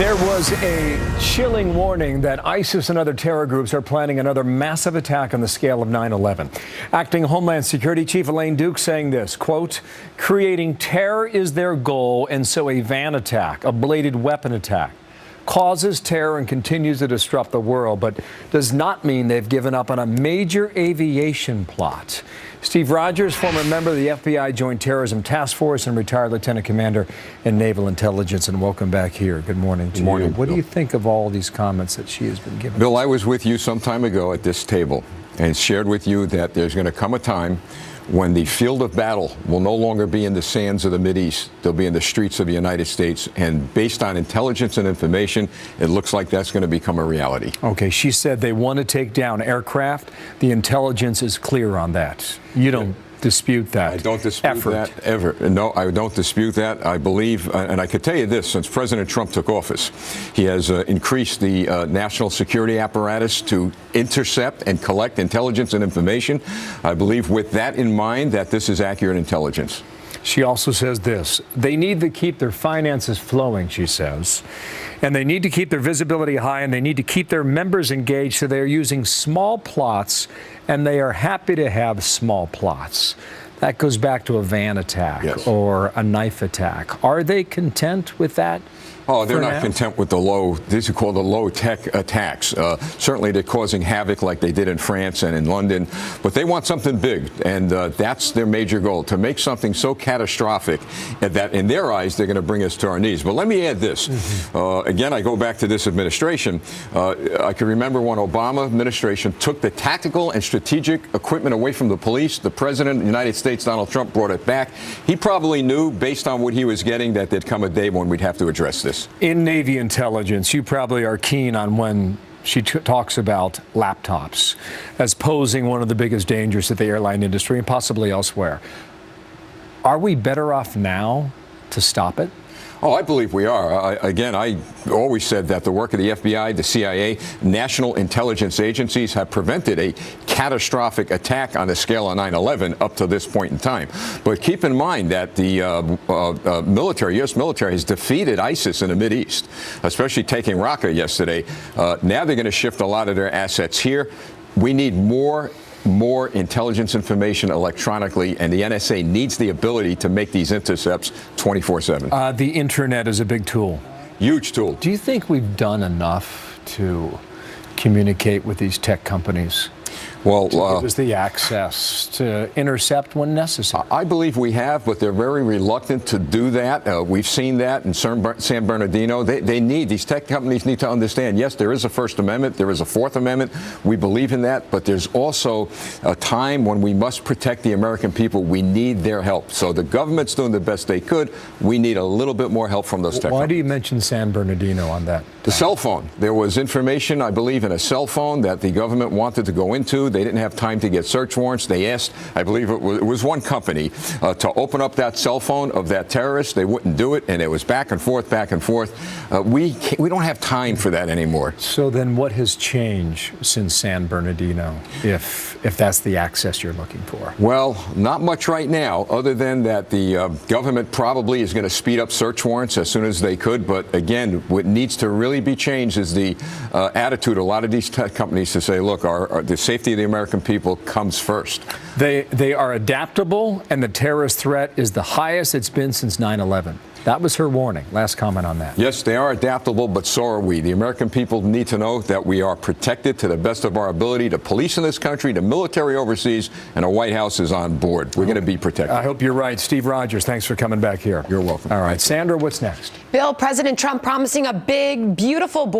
There was a chilling warning that ISIS and other terror groups are planning another massive attack on the scale of 9/11. Acting Homeland Security Chief Elaine Duke saying this, quote, creating terror is their goal, and so a van attack, a bladed weapon attack, causes terror and continues to disrupt the world, but does not mean they've given up on a major aviation plot. Steve Rogers, former member of the FBI Joint Terrorism Task Force and retired lieutenant commander in Naval Intelligence, and welcome back here. Good morning to you. What do you think of all these comments that she has been giving? Bill, I was with you some time ago at this table and shared with you that there's going to come a time when the field of battle will no longer be in the sands of the Mideast. They'll be in the streets of the United States. And based on intelligence and information, it looks like that's going to become a reality. Okay, she said they want to take down aircraft. The intelligence is clear on that. You don't dispute that. I don't dispute that ever. No, I don't dispute that. I believe, and I could tell you this, since President Trump took office, he has increased the national security apparatus to intercept and collect intelligence and information. I believe with that in mind that this is accurate intelligence. She also says this, they need to keep their finances flowing, she says, and they need to keep their visibility high, and they need to keep their members engaged, so they're using small plots, and they are happy to have small plots. That goes back to a van attack, yes, or a knife attack. Are they content with that? Oh, they're not content with the low, these are called the low-tech attacks. Certainly they're causing havoc like they did in France and in London, but they want something big, and that's their major goal, to make something so catastrophic that in their eyes they're going to bring us to our knees. But let me add this. Again, I go back to this administration. I can remember when Obama administration took the tactical and strategic equipment away from the police. The President of the United States, Donald Trump, brought it back. He probably knew, based on what he was getting, that there'd come a day when we'd have to address this. In Navy intelligence, you probably are keen on when she talks about laptops as posing one of the biggest dangers to the airline industry and possibly elsewhere. Are we better off now to stop it? Oh, I believe we are. I always said that the work of the FBI, the CIA, national intelligence agencies have prevented a catastrophic attack on the scale of 9/11 up to this point in time. But keep in mind that the military, U.S. military, has defeated ISIS in the Mideast, especially taking Raqqa yesterday. Now they're going to shift a lot of their assets here. We need more intelligence information electronically, and the NSA needs the ability to make these intercepts 24/7. The internet is a big tool. Huge tool. Do you think we've done enough to communicate with these tech companies? Well, to give us the access to intercept when necessary. I believe we have, but they're very reluctant to do that. We've seen that in San Bernardino. These tech companies need to understand, yes, there is a First Amendment, there is a Fourth Amendment. We believe in that, but there's also a time when we must protect the American people. We need their help. So the government's doing the best they could. We need a little bit more help from those tech companies. Why do you mention San Bernardino on that? The cell phone. There was information, I believe, in a cell phone that the government wanted to go into. They didn't have time to get search warrants. They asked, I believe it was one company, to open up that cell phone of that terrorist. They wouldn't do it, and it was back and forth, back and forth. We don't have time for that anymore. So then what has changed since San Bernardino, if that's the access you're looking for? Well, not much right now, other than that the government probably is going to speed up search warrants as soon as they could. But again, what needs to really be changed is the attitude of a lot of these tech companies to say, look, the safety of the American people comes first. They are adaptable, and the terrorist threat is the highest it's been since 9/11. That was her warning. Last comment on that. Yes, they are adaptable, but so are we. The American people need to know that we are protected to the best of our ability. The police in this country, the military overseas, and the White House is on board. We're going to be protected. I hope you're right. Steve Rogers, thanks for coming back here. You're welcome. All right, Sandra, what's next? Bill, President Trump promising a big, beautiful border.